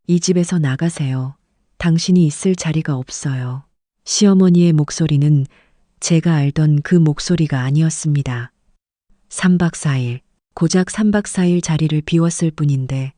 이 집에서 나가세요. 당신이 있을 자리가 없어요. 시어머니의 목소리는 제가 알던 그 목소리가 아니었습니다. 3박 4일, 고작 3박 4일 자리를 비웠을 뿐인데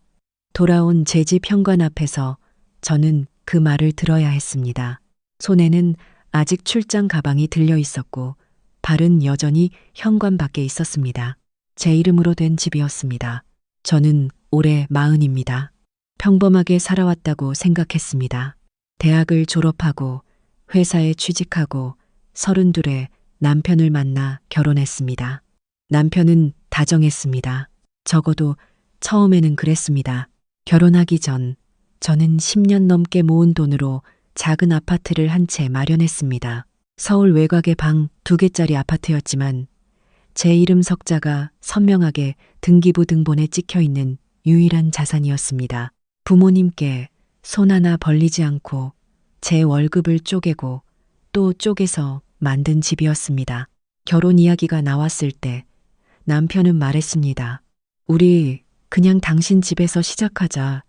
돌아온 제 집 현관 앞에서 저는 그 말을 들어야 했습니다. 손에는 아직 출장 가방이 들려 있었고 발은 여전히 현관 밖에 있었습니다. 제 이름으로 된 집이었습니다. 저는 올해 40입니다. 평범하게 살아왔다고 생각했습니다. 대학을 졸업하고 회사에 취직하고 32에 남편을 만나 결혼했습니다. 남편은 다정했습니다. 적어도 처음에는 그랬습니다. 결혼하기 전 저는 10년 넘게 모은 돈으로 작은 아파트를 한 채 마련했습니다. 서울 외곽의 방 2개짜리 아파트였지만 제 이름 석자가 선명하게 등기부 등본에 찍혀 있는 유일한 자산이었습니다. 부모님께 손 하나 벌리지 않고 제 월급을 쪼개고 또 쪼개서 만든 집이었습니다. 결혼 이야기가 나왔을 때 남편은 말했습니다. 우리 그냥 당신 집에서 시작하자.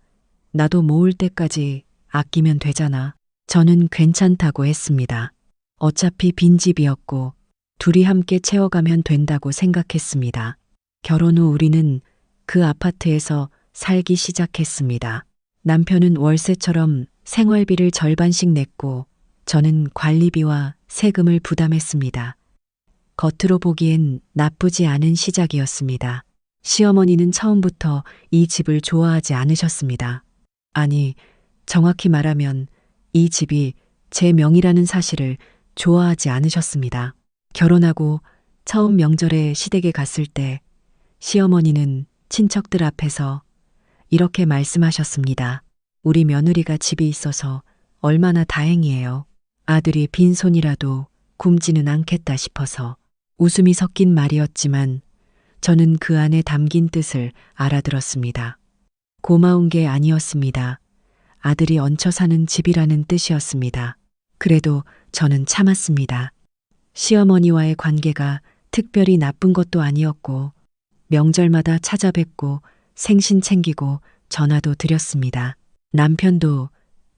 나도 모을 때까지 아끼면 되잖아. 저는 괜찮다고 했습니다. 어차피 빈집이었고 둘이 함께 채워가면 된다고 생각했습니다. 결혼 후 우리는 그 아파트에서 살기 시작했습니다. 남편은 월세처럼 생활비를 절반씩 냈고 저는 관리비와 세금을 부담했습니다. 겉으로 보기엔 나쁘지 않은 시작이었습니다. 시어머니는 처음부터 이 집을 좋아하지 않으셨습니다. 아니, 정확히 말하면 이 집이 제 명의라는 사실을 좋아하지 않으셨습니다. 결혼하고 처음 명절에 시댁에 갔을 때 시어머니는 친척들 앞에서 이렇게 말씀하셨습니다. 우리 며느리가 집이 있어서 얼마나 다행이에요. 아들이 빈손이라도 굶지는 않겠다 싶어서. 웃음이 섞인 말이었지만 저는 그 안에 담긴 뜻을 알아들었습니다. 고마운 게 아니었습니다. 아들이 얹혀 사는 집이라는 뜻이었습니다. 그래도 저는 참았습니다. 시어머니와의 관계가 특별히 나쁜 것도 아니었고 명절마다 찾아뵙고 생신 챙기고 전화도 드렸습니다. 남편도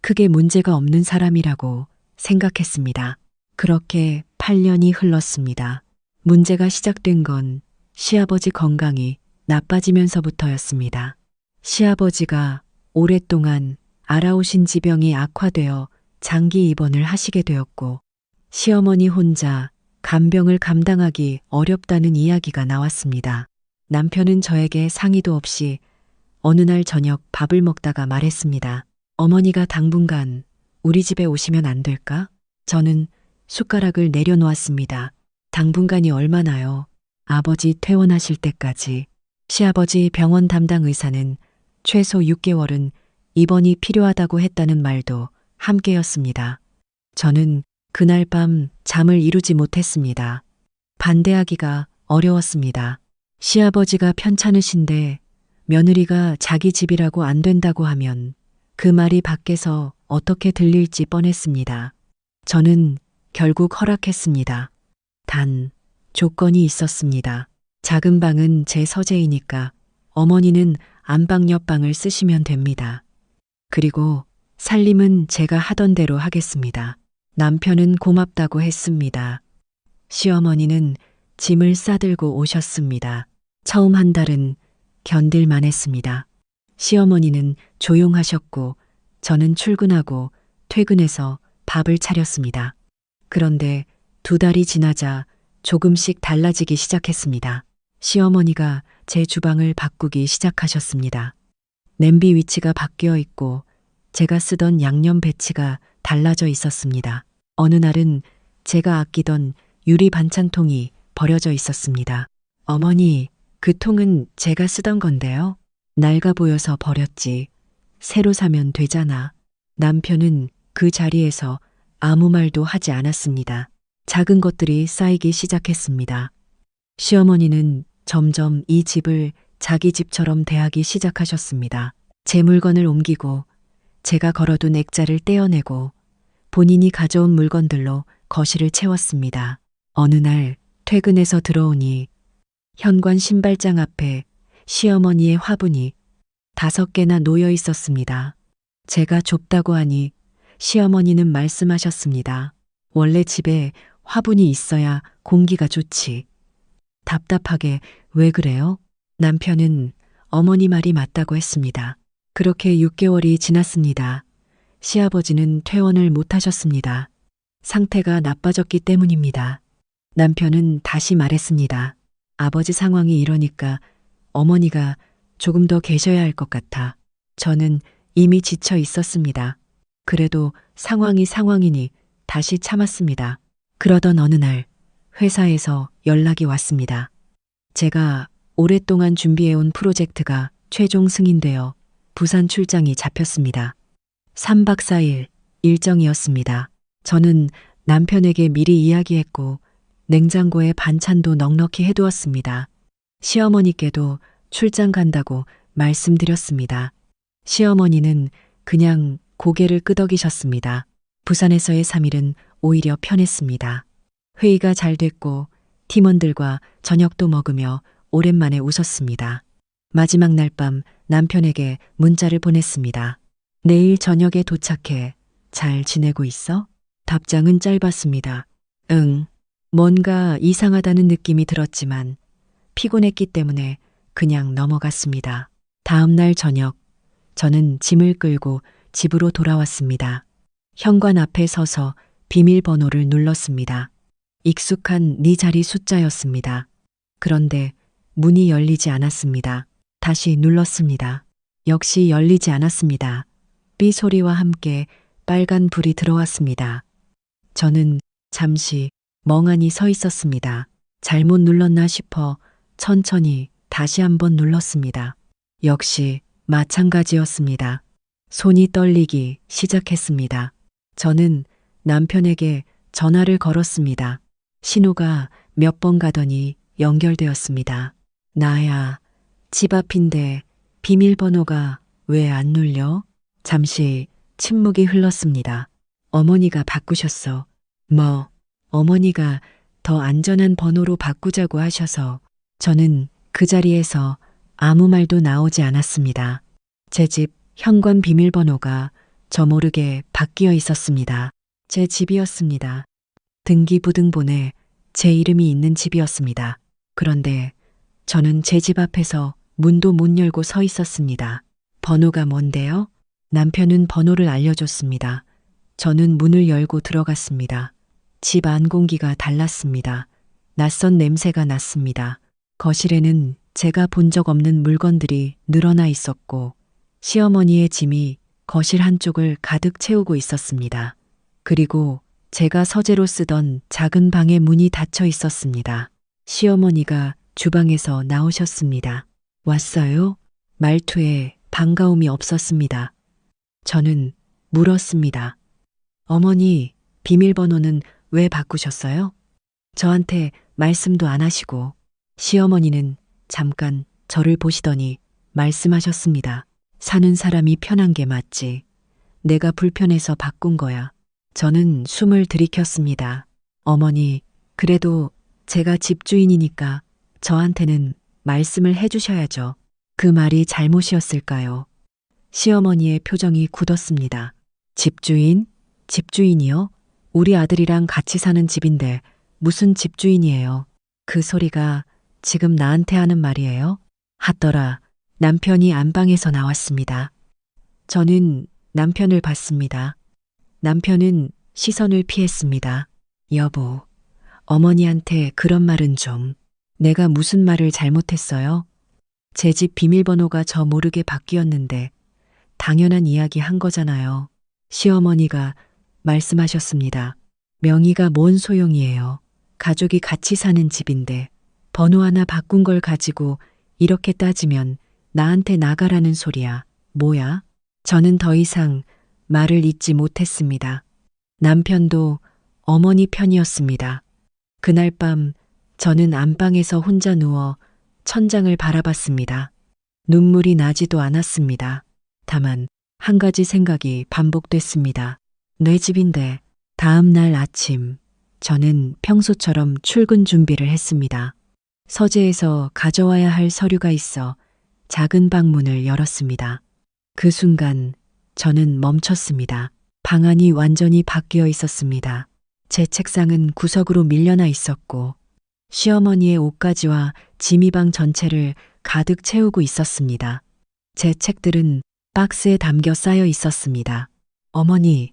크게 문제가 없는 사람이라고 생각했습니다. 그렇게 8년이 흘렀습니다. 문제가 시작된 건 시아버지 건강이 나빠지면서부터였습니다. 시아버지가 오랫동안 알아오신 지병이 악화되어 장기 입원을 하시게 되었고 시어머니 혼자 간병을 감당하기 어렵다는 이야기가 나왔습니다. 남편은 저에게 상의도 없이 어느 날 저녁 밥을 먹다가 말했습니다. 어머니가 당분간 우리 집에 오시면 안 될까? 저는 숟가락을 내려놓았습니다. 당분간이 얼마나요? 아버지 퇴원하실 때까지. 시아버지 병원 담당 의사는 최소 6개월은 입원이 필요하다고 했다는 말도 함께였습니다. 저는 그날 밤 잠을 이루지 못했습니다. 반대하기가 어려웠습니다. 시아버지가 편찮으신데 며느리가 자기 집이라고 안 된다고 하면 그 말이 밖에서 어떻게 들릴지 뻔했습니다. 저는 결국 허락했습니다. 단, 조건이 있었습니다. 작은 방은 제 서재이니까 어머니는 안방 옆방을 쓰시면 됩니다. 그리고 살림은 제가 하던 대로 하겠습니다. 남편은 고맙다고 했습니다. 시어머니는 짐을 싸들고 오셨습니다. 처음 한 달은 견딜만 했습니다. 시어머니는 조용하셨고 저는 출근하고 퇴근해서 밥을 차렸습니다. 그런데 2달이 지나자 조금씩 달라지기 시작했습니다. 시어머니가 제 주방을 바꾸기 시작하셨습니다. 냄비 위치가 바뀌어 있고 제가 쓰던 양념 배치가 달라져 있었습니다. 어느 날은 제가 아끼던 유리 반찬통이 버려져 있었습니다. 어머니, 그 통은 제가 쓰던 건데요. 낡아 보여서 버렸지. 새로 사면 되잖아. 남편은 그 자리에서 아무 말도 하지 않았습니다. 작은 것들이 쌓이기 시작했습니다. 시어머니는 점점 이 집을 자기 집처럼 대하기 시작하셨습니다. 제 물건을 옮기고 제가 걸어둔 액자를 떼어내고 본인이 가져온 물건들로 거실을 채웠습니다. 어느 날 퇴근해서 들어오니 현관 신발장 앞에 시어머니의 화분이 5개나 놓여 있었습니다. 제가 좁다고 하니 시어머니는 말씀하셨습니다. 원래 집에 화분이 있어야 공기가 좋지. 답답하게 왜 그래요? 남편은 어머니 말이 맞다고 했습니다. 그렇게 6개월이 지났습니다. 시아버지는 퇴원을 못 하셨습니다. 상태가 나빠졌기 때문입니다. 남편은 다시 말했습니다. 아버지 상황이 이러니까 어머니가 조금 더 계셔야 할 것 같아. 저는 이미 지쳐 있었습니다. 그래도 상황이 상황이니 다시 참았습니다. 그러던 어느 날 회사에서 연락이 왔습니다. 제가 오랫동안 준비해온 프로젝트가 최종 승인되어 부산 출장이 잡혔습니다. 3박 4일 일정이었습니다. 저는 남편에게 미리 이야기했고 냉장고에 반찬도 넉넉히 해두었습니다. 시어머니께도 출장 간다고 말씀드렸습니다. 시어머니는 그냥 고개를 끄덕이셨습니다. 부산에서의 3일은 오히려 편했습니다. 회의가 잘 됐고 팀원들과 저녁도 먹으며 오랜만에 웃었습니다. 마지막 날 밤 남편에게 문자를 보냈습니다. 내일 저녁에 도착해. 잘 지내고 있어? 답장은 짧았습니다. 응. 뭔가 이상하다는 느낌이 들었지만 피곤했기 때문에 그냥 넘어갔습니다. 다음 날 저녁, 저는 짐을 끌고 집으로 돌아왔습니다. 현관 앞에 서서 비밀번호를 눌렀습니다. 익숙한 네 자리 숫자였습니다. 그런데 문이 열리지 않았습니다. 다시 눌렀습니다. 역시 열리지 않았습니다. 삐 소리와 함께 빨간 불이 들어왔습니다. 저는 잠시 멍하니 서 있었습니다. 잘못 눌렀나 싶어 천천히 다시 한번 눌렀습니다. 역시 마찬가지였습니다. 손이 떨리기 시작했습니다. 저는 남편에게 전화를 걸었습니다. 신호가 몇 번 가더니 연결되었습니다. 나야, 집 앞인데 비밀번호가 왜 안 눌려? 잠시 침묵이 흘렀습니다. 어머니가 바꾸셨어. 뭐, 어머니가 더 안전한 번호로 바꾸자고 하셔서 저는 그 자리에서 아무 말도 나오지 않았습니다. 제 집 현관 비밀번호가 저 모르게 바뀌어 있었습니다. 제 집이었습니다. 등기부등본에 제 이름이 있는 집이었습니다. 그런데 저는 제 집 앞에서 문도 못 열고 서 있었습니다. 번호가 뭔데요? 남편은 번호를 알려줬습니다. 저는 문을 열고 들어갔습니다. 집 안 공기가 달랐습니다. 낯선 냄새가 났습니다. 거실에는 제가 본 적 없는 물건들이 늘어나 있었고 시어머니의 짐이 거실 한쪽을 가득 채우고 있었습니다. 그리고 제가 서재로 쓰던 작은 방의 문이 닫혀 있었습니다. 시어머니가 주방에서 나오셨습니다. 왔어요? 말투에 반가움이 없었습니다. 저는 물었습니다. 어머니, 비밀번호는 왜 바꾸셨어요? 저한테 말씀도 안 하시고. 시어머니는 잠깐 저를 보시더니 말씀하셨습니다. 사는 사람이 편한 게 맞지. 내가 불편해서 바꾼 거야. 저는 숨을 들이켰습니다. 어머니, 그래도 제가 집주인이니까 저한테는 말씀을 해주셔야죠. 그 말이 잘못이었을까요? 시어머니의 표정이 굳었습니다. 집주인? 집주인이요? 우리 아들이랑 같이 사는 집인데 무슨 집주인이에요? 그 소리가 지금 나한테 하는 말이에요? 하더라. 남편이 안방에서 나왔습니다. 저는 남편을 봤습니다. 남편은 시선을 피했습니다. 여보, 어머니한테 그런 말은 좀. 내가 무슨 말을 잘못했어요? 제 집 비밀번호가 저 모르게 바뀌었는데 당연한 이야기 한 거잖아요. 시어머니가 말씀하셨습니다. 명의가 뭔 소용이에요. 가족이 같이 사는 집인데 번호 하나 바꾼 걸 가지고 이렇게 따지면 나한테 나가라는 소리야. 뭐야? 저는 더 이상 말을 잇지 못했습니다. 남편도 어머니 편이었습니다. 그날 밤 저는 안방에서 혼자 누워 천장을 바라봤습니다. 눈물이 나지도 않았습니다. 다만 한 가지 생각이 반복됐습니다. 내 집인데. 다음 날 아침 저는 평소처럼 출근 준비를 했습니다. 서재에서 가져와야 할 서류가 있어 작은 방문을 열었습니다. 그 순간 저는 멈췄습니다. 방안이 완전히 바뀌어 있었습니다. 제 책상은 구석으로 밀려나 있었고 시어머니의 옷가지와 지미방 전체를 가득 채우고 있었습니다. 제 책들은 박스에 담겨 쌓여 있었습니다. 어머니,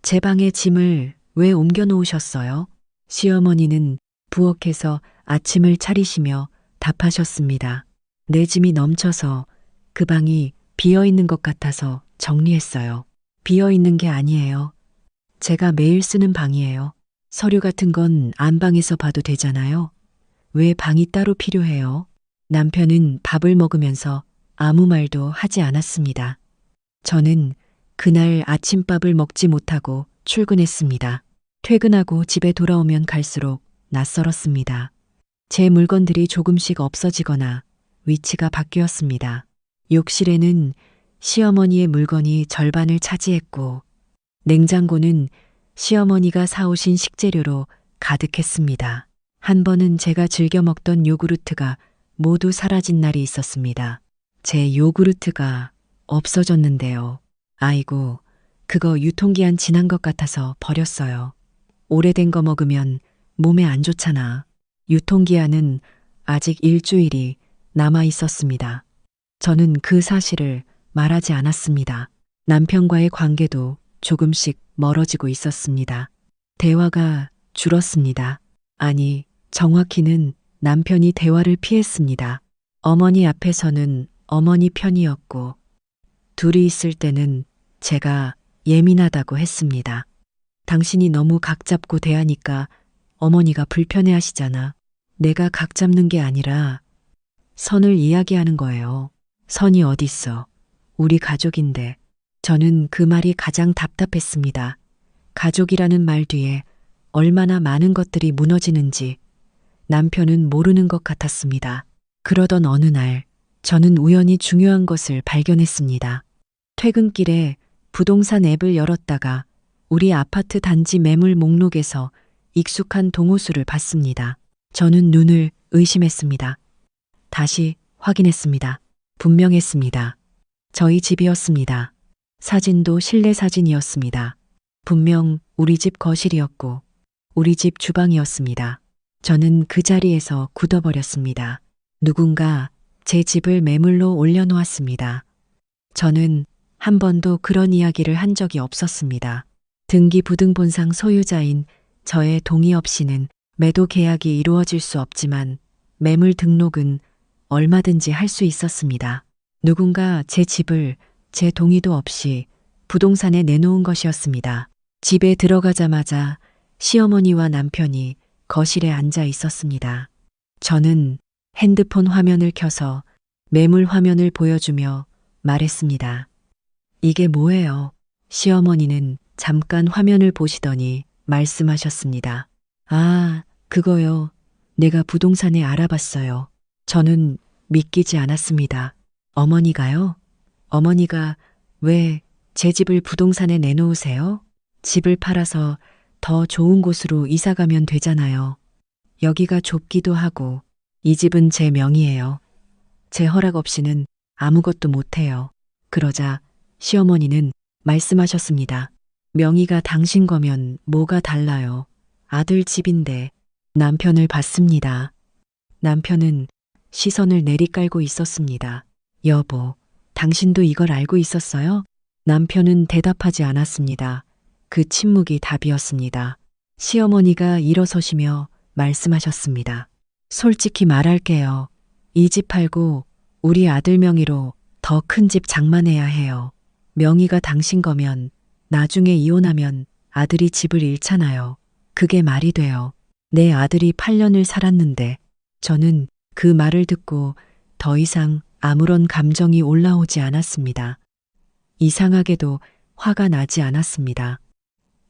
제 방에 짐을 왜 옮겨 놓으셨어요? 시어머니는 부엌에서 아침을 차리시며 답하셨습니다. 내 짐이 넘쳐서 그 방이 비어 있는 것 같아서 정리했어요. 비어 있는 게 아니에요. 제가 매일 쓰는 방이에요. 서류 같은 건 안방에서 봐도 되잖아요. 왜 방이 따로 필요해요? 남편은 밥을 먹으면서 아무 말도 하지 않았습니다. 저는 그날 아침밥을 먹지 못하고 출근했습니다. 퇴근하고 집에 돌아오면 갈수록 낯설었습니다. 제 물건들이 조금씩 없어지거나 위치가 바뀌었습니다. 욕실에는 시어머니의 물건이 절반을 차지했고 냉장고는 시어머니가 사오신 식재료로 가득했습니다. 한 번은 제가 즐겨 먹던 요구르트가 모두 사라진 날이 있었습니다. 제 요구르트가 없어졌는데요. 아이고, 그거 유통기한 지난 것 같아서 버렸어요. 오래된 거 먹으면 몸에 안 좋잖아. 유통기한은 아직 일주일이 남아 있었습니다. 저는 그 사실을 말하지 않았습니다. 남편과의 관계도 조금씩 멀어지고 있었습니다. 대화가 줄었습니다. 아니, 정확히는 남편이 대화를 피했습니다. 어머니 앞에서는 어머니 편이었고, 둘이 있을 때는 제가 예민하다고 했습니다. 당신이 너무 각 잡고 대하니까 어머니가 불편해 하시잖아. 내가 각 잡는 게 아니라 선을 이야기하는 거예요. 선이 어딨어. 우리 가족인데. 저는 그 말이 가장 답답했습니다. 가족이라는 말 뒤에 얼마나 많은 것들이 무너지는지 남편은 모르는 것 같았습니다. 그러던 어느 날 저는 우연히 중요한 것을 발견했습니다. 퇴근길에 부동산 앱을 열었다가 우리 아파트 단지 매물 목록에서 익숙한 동호수를 봤습니다. 저는 눈을 의심했습니다. 다시 확인했습니다. 분명했습니다. 저희 집이었습니다. 사진도 실내 사진이었습니다. 분명 우리 집 거실이었고 우리 집 주방이었습니다. 저는 그 자리에서 굳어버렸습니다. 누군가 제 집을 매물로 올려놓았습니다. 저는 한 번도 그런 이야기를 한 적이 없었습니다. 등기부등본상 소유자인 저의 동의 없이는 매도 계약이 이루어질 수 없지만 매물 등록은 얼마든지 할 수 있었습니다. 누군가 제 집을 제 동의도 없이 부동산에 내놓은 것이었습니다. 집에 들어가자마자 시어머니와 남편이 거실에 앉아 있었습니다. 저는 핸드폰 화면을 켜서 매물 화면을 보여주며 말했습니다. 이게 뭐예요? 시어머니는 잠깐 화면을 보시더니 말씀하셨습니다. 아, 그거요. 내가 부동산에 알아봤어요. 저는 믿기지 않았습니다. 어머니가요? 어머니가 왜 제 집을 부동산에 내놓으세요? 집을 팔아서 더 좋은 곳으로 이사 가면 되잖아요. 여기가 좁기도 하고 이 집은 제 명의예요. 제 허락 없이는 아무것도 못해요. 그러자 시어머니는 말씀하셨습니다. 명의가 당신 거면 뭐가 달라요. 아들 집인데. 남편을 봤습니다. 남편은 시선을 내리깔고 있었습니다. 여보, 당신도 이걸 알고 있었어요? 남편은 대답하지 않았습니다. 그 침묵이 답이었습니다. 시어머니가 일어서시며 말씀하셨습니다. 솔직히 말할게요. 이 집 팔고 우리 아들 명의로 더 큰 집 장만해야 해요. 명의가 당신 거면 나중에 이혼하면 아들이 집을 잃잖아요. 그게 말이 돼요. 내 아들이 8년을 살았는데 저는 그 말을 듣고 더 이상 아무런 감정이 올라오지 않았습니다. 이상하게도 화가 나지 않았습니다.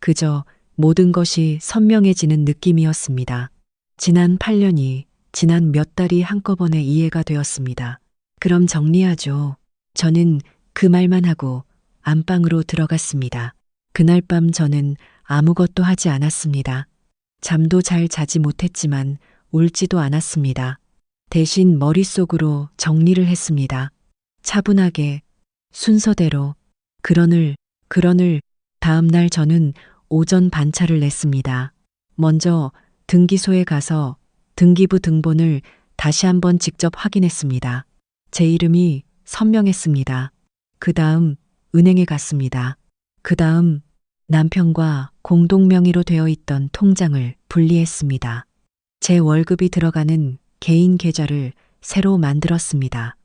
그저 모든 것이 선명해지는 느낌이었습니다. 지난 8년이 지난 몇 달이 한꺼번에 이해가 되었습니다. 그럼 정리하죠. 저는 그 말만 하고 안방으로 들어갔습니다. 그날 밤 저는 아무것도 하지 않았습니다. 잠도 잘 자지 못했지만 울지도 않았습니다. 대신 머릿속으로 정리를 했습니다. 차분하게, 순서대로, 그러늘 다음 날 저는 오전 반차를 냈습니다. 먼저 등기소에 가서 등기부 등본을 다시 한번 직접 확인했습니다. 제 이름이 선명했습니다. 그 다음 은행에 갔습니다. 그 다음 남편과 공동 명의로 되어 있던 통장을 분리했습니다. 제 월급이 들어가는 개인 계좌를 새로 만들었습니다.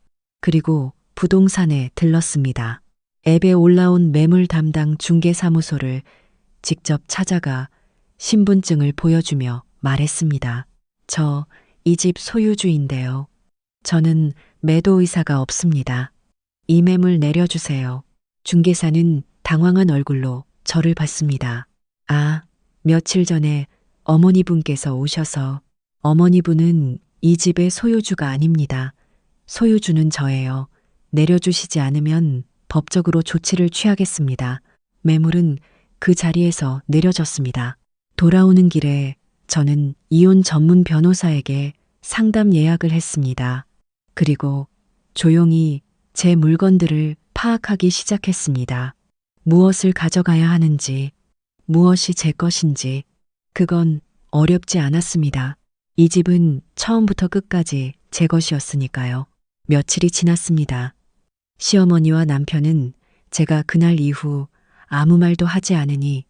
그리고 부동산에 들렀습니다. 앱에 올라온 매물 담당 중개사무소를 직접 찾아가 신분증을 보여주며 말했습니다. 저 이 집 소유주인데요. 저는 매도 의사가 없습니다. 이 매물 내려주세요. 중개사는 당황한 얼굴로 저를 봤습니다. 아, 며칠 전에 어머니분께서 오셔서 어머니분은 이 집의 소유주가 아닙니다. 소유주는 저예요. 내려주시지 않으면 법적으로 조치를 취하겠습니다. 매물은 그 자리에서 내려졌습니다. 돌아오는 길에 저는 이혼 전문 변호사에게 상담 예약을 했습니다. 그리고 조용히 제 물건들을 파악하기 시작했습니다. 무엇을 가져가야 하는지, 무엇이 제 것인지, 그건 어렵지 않았습니다. 이 집은 처음부터 끝까지 제 것이었으니까요. 며칠이 지났습니다. 시어머니와 남편은 제가 그날 이후 아무 말도 하지 않으니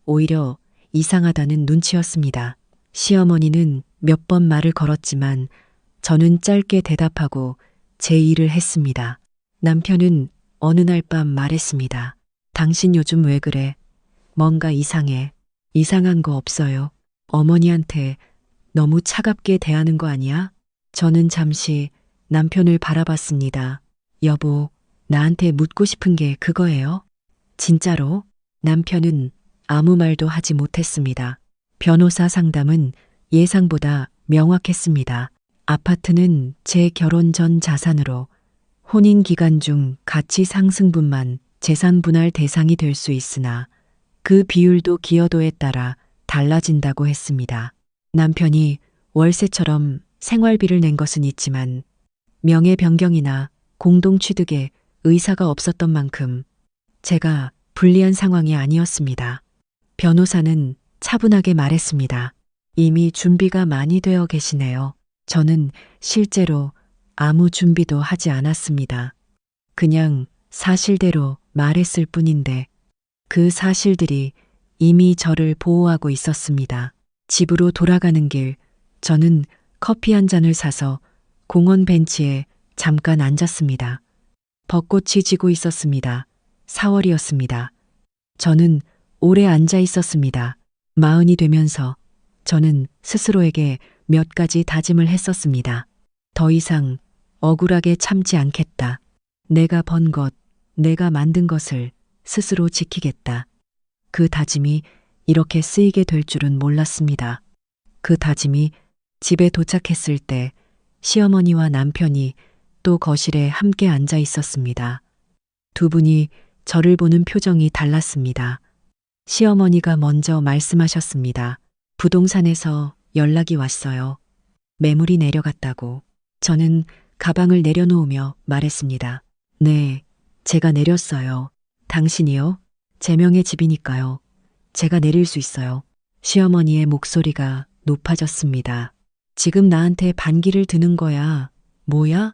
오히려 이상하다는 눈치였습니다. 시어머니는 몇 번 말을 걸었지만 저는 짧게 대답하고 제 일을 했습니다. 남편은 어느 날 밤 말했습니다. 당신 요즘 왜 그래? 뭔가 이상해. 이상한 거 없어요. 어머니한테 너무 차갑게 대하는 거 아니야? 저는 잠시 남편을 바라봤습니다. 여보, 나한테 묻고 싶은 게 그거예요? 진짜로? 남편은 아무 말도 하지 못했습니다. 변호사 상담은 예상보다 명확했습니다. 아파트는 제 결혼 전 자산으로 혼인 기간 중 가치 상승분만 재산 분할 대상이 될 수 있으나 그 비율도 기여도에 따라 달라진다고 했습니다. 남편이 월세처럼 생활비를 낸 것은 있지만 명예 변경이나 공동 취득에 의사가 없었던 만큼 제가 불리한 상황이 아니었습니다. 변호사는 차분하게 말했습니다. 이미 준비가 많이 되어 계시네요. 저는 실제로 아무 준비도 하지 않았습니다. 그냥 사실대로 말했을 뿐인데 그 사실들이 이미 저를 보호하고 있었습니다. 집으로 돌아가는 길, 저는 커피 한 잔을 사서 공원 벤치에 잠깐 앉았습니다. 벚꽃이 지고 있었습니다. 4월이었습니다. 저는 오래 앉아 있었습니다. 마흔이 되면서 저는 스스로에게 몇 가지 다짐을 했었습니다. 더 이상 억울하게 참지 않겠다. 내가 번 것, 내가 만든 것을 스스로 지키겠다. 그 다짐이 이렇게 쓰이게 될 줄은 몰랐습니다. 그 다짐이 집에 도착했을 때 시어머니와 남편이 또 거실에 함께 앉아 있었습니다. 두 분이 저를 보는 표정이 달랐습니다. 시어머니가 먼저 말씀하셨습니다. 부동산에서 연락이 왔어요. 매물이 내려갔다고. 저는 가방을 내려놓으며 말했습니다. 네, 제가 내렸어요. 당신이요? 제 명의 집이니까요. 제가 내릴 수 있어요. 시어머니의 목소리가 높아졌습니다. 지금 나한테 반기를 드는 거야. 뭐야?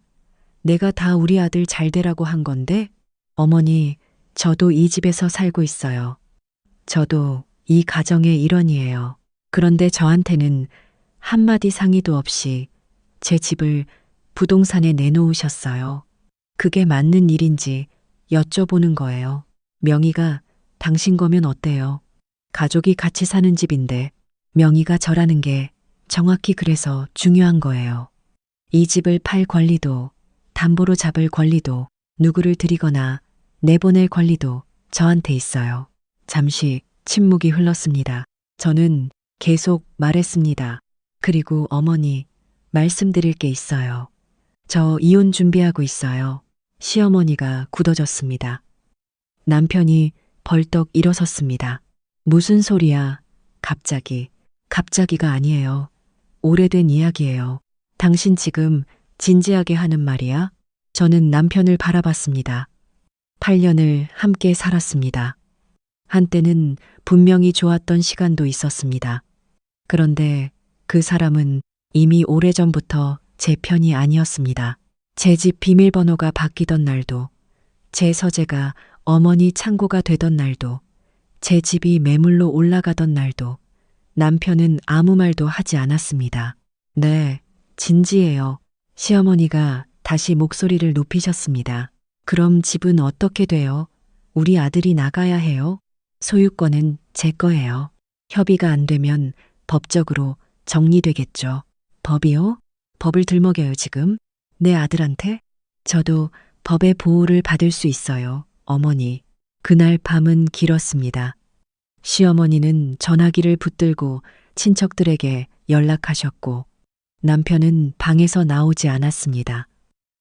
내가 다 우리 아들 잘 되라고 한 건데? 어머니, 저도 이 집에서 살고 있어요. 저도 이 가정의 일원이에요. 그런데 저한테는 한마디 상의도 없이 제 집을 부동산에 내놓으셨어요. 그게 맞는 일인지 여쭤보는 거예요. 명의가 당신 거면 어때요? 가족이 같이 사는 집인데 명의가 저라는 게 정확히 그래서 중요한 거예요. 이 집을 팔 권리도 담보로 잡을 권리도 누구를 들이거나 내보낼 권리도 저한테 있어요. 잠시 침묵이 흘렀습니다. 저는 계속 말했습니다. 그리고 어머니, 말씀드릴 게 있어요. 저 이혼 준비하고 있어요. 시어머니가 굳어졌습니다. 남편이 벌떡 일어섰습니다. 무슨 소리야? 갑자기가 아니에요. 오래된 이야기예요. 당신 지금 진지하게 하는 말이야? 저는 남편을 바라봤습니다. 8년을 함께 살았습니다. 한때는 분명히 좋았던 시간도 있었습니다. 그런데 그 사람은 이미 오래전부터 제 편이 아니었습니다. 제 집 비밀번호가 바뀌던 날도, 제 서재가 어머니 창고가 되던 날도, 제 집이 매물로 올라가던 날도 남편은 아무 말도 하지 않았습니다. 네, 진지해요. 시어머니가 다시 목소리를 높이셨습니다. 그럼 집은 어떻게 돼요? 우리 아들이 나가야 해요? 소유권은 제 거예요. 협의가 안 되면 법적으로 정리되겠죠. 법이요? 법을 들먹여요, 지금? 내 아들한테? 저도 법의 보호를 받을 수 있어요, 어머니. 그날 밤은 길었습니다. 시어머니는 전화기를 붙들고 친척들에게 연락하셨고, 남편은 방에서 나오지 않았습니다.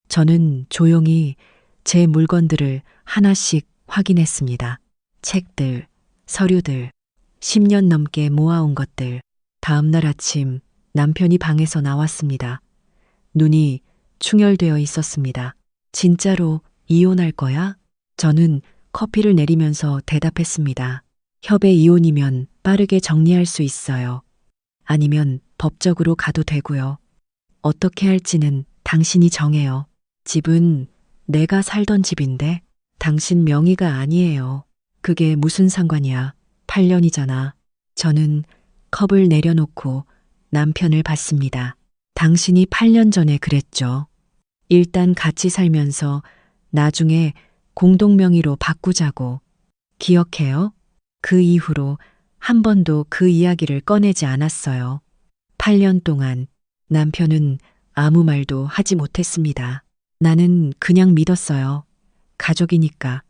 저는 조용히 제 물건들을 하나씩 확인했습니다. 책들, 서류들, 10년 넘게 모아온 것들. 다음날 아침 남편이 방에서 나왔습니다. 눈이 충혈되어 있었습니다. 진짜로 이혼할 거야? 저는 커피를 내리면서 대답했습니다. 협의 이혼이면 빠르게 정리할 수 있어요. 아니면 법적으로 가도 되고요. 어떻게 할지는 당신이 정해요. 집은 내가 살던 집인데 당신 명의가 아니에요. 그게 무슨 상관이야. 8년이잖아. 저는 컵을 내려놓고 남편을 봤습니다. 당신이 8년 전에 그랬죠. 일단 같이 살면서 나중에 공동명의로 바꾸자고. 기억해요? 그 이후로 한 번도 그 이야기를 꺼내지 않았어요. 8년 동안 남편은 아무 말도 하지 못했습니다. 나는 그냥 믿었어요. 가족이니까,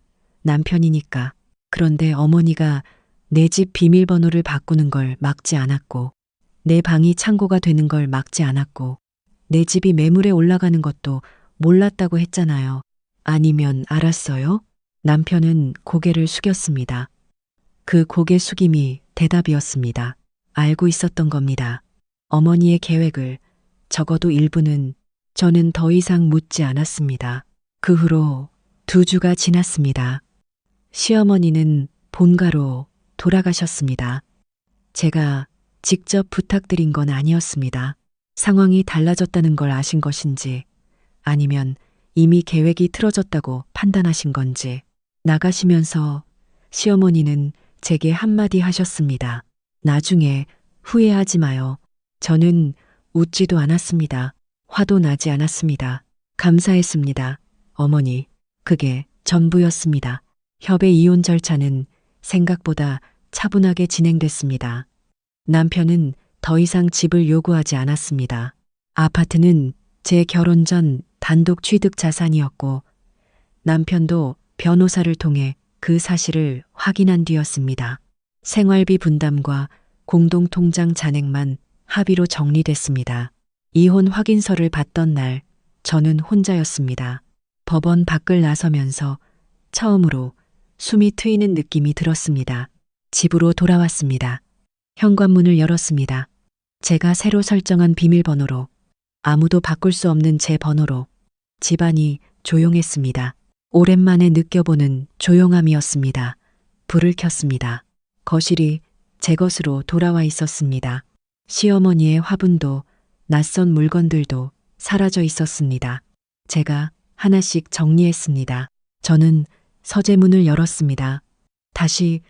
남편이니까. 그런데 어머니가 내 집 비밀번호를 바꾸는 걸 막지 않았고, 내 방이 창고가 되는 걸 막지 않았고, 내 집이 매물에 올라가는 것도 몰랐다고 했잖아요. 아니면 알았어요? 남편은 고개를 숙였습니다. 그 고개 숙임이 대답이었습니다. 알고 있었던 겁니다. 어머니의 계획을, 적어도 일부는. 저는 더 이상 묻지 않았습니다. 그 후로 2주가 지났습니다. 시어머니는 본가로 돌아가셨습니다. 제가 직접 부탁드린 건 아니었습니다. 상황이 달라졌다는 걸 아신 것인지, 아니면 이미 계획이 틀어졌다고 판단하신 건지. 나가시면서 시어머니는 제게 한마디 하셨습니다. 나중에 후회하지 마요. 저는 웃지도 않았습니다. 화도 나지 않았습니다. 감사했습니다. 어머니, 그게 전부였습니다. 협의 이혼 절차는 생각보다 차분하게 진행됐습니다. 남편은 더 이상 집을 요구하지 않았습니다. 아파트는 제 결혼 전 단독 취득 자산이었고, 남편도 변호사를 통해 그 사실을 확인한 뒤였습니다. 생활비 분담과 공동통장 잔액만 합의로 정리됐습니다. 이혼 확인서를 받던 날, 저는 혼자였습니다. 법원 밖을 나서면서 처음으로 숨이 트이는 느낌이 들었습니다. 집으로 돌아왔습니다. 현관문을 열었습니다. 제가 새로 설정한 비밀번호로, 아무도 바꿀 수 없는 제 번호로. 집안이 조용했습니다. 오랜만에 느껴보는 조용함이었습니다. 불을 켰습니다. 거실이 제 것으로 돌아와 있었습니다. 시어머니의 화분도 낯선 물건들도 사라져 있었습니다. 제가 하나씩 정리했습니다. 저는 서재문을 열었습니다. 다시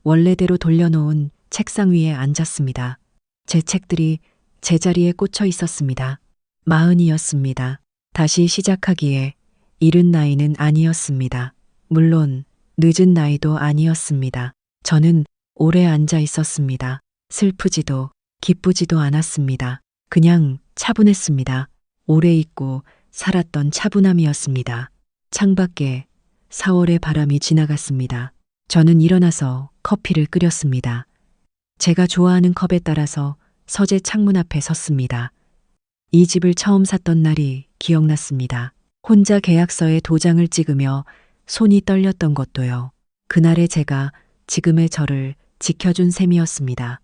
원래대로 돌려놓은 책상 위에 앉았습니다. 제 책들이 제자리에 꽂혀 있었습니다. 40이었습니다. 다시 시작하기에 이른 나이는 아니었습니다. 물론 늦은 나이도 아니었습니다. 저는 오래 앉아 있었습니다. 슬프지도 기쁘지도 않았습니다. 그냥 차분했습니다. 오래 있고 살았던 차분함이었습니다. 창밖에 4월의 바람이 지나갔습니다. 저는 일어나서 커피를 끓였습니다. 제가 좋아하는 컵에 따라서 서재 창문 앞에 섰습니다. 이 집을 처음 샀던 날이 기억났습니다. 혼자 계약서에 도장을 찍으며 손이 떨렸던 것도요. 그날의 제가 지금의 저를 지켜준 셈이었습니다.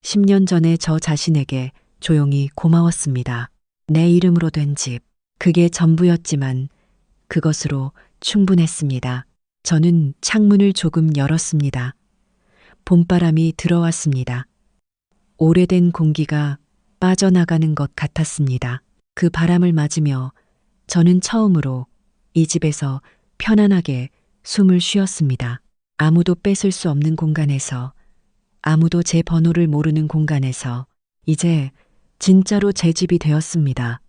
10년 전에 저 자신에게 조용히 고마웠습니다. 내 이름으로 된 집, 그게 전부였지만 그것으로 충분했습니다. 저는 창문을 조금 열었습니다. 봄바람이 들어왔습니다. 오래된 공기가 빠져나가는 것 같았습니다. 그 바람을 맞으며 저는 처음으로 이 집에서 편안하게 숨을 쉬었습니다. 아무도 뺏을 수 없는 공간에서, 아무도 제 번호를 모르는 공간에서 이제 진짜로 제 집이 되었습니다.